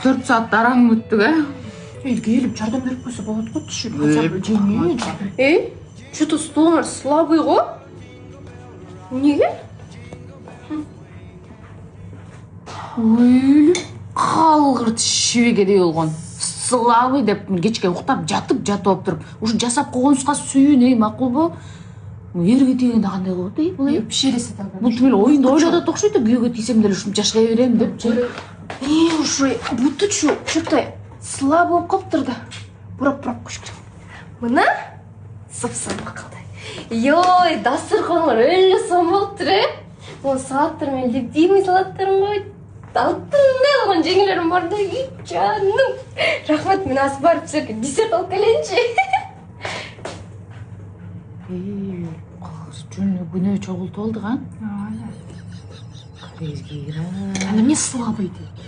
4 saat араң өттүк, Келіп жардам беріп қойса болады ғой, түшіп. Хотя бы жеңмен. Что-то столыңар слабый ғой? Неге? Ой, қалғыр шебегедей болған. Слабый деп кечке уктап жатып алып тұрып, уже жасап қойған нұсқасы сүйін, мақұл бо. Ерге тигенде қандай болады, бұл ей? Пішересі тағы. Бұл түгел ойында ойлады тоқшайды, күйеуге тисем деле ушинтип жашай берем деп. Уже будто что-то слабый болып қалып да. Бұрап қойш керек. Мына сып-сып мақалдай. Йой, дастарханыңар өлі сон болып тұр, Ол салаттар мен любимый салаттарым ғой. Алтындай болған жеңілерім бар да, жаным. Рахмат, мен ас барып сөйке десерт алып келейінші. Жөніне күнөө чоғылты олды ған? Она мне слабый дейді.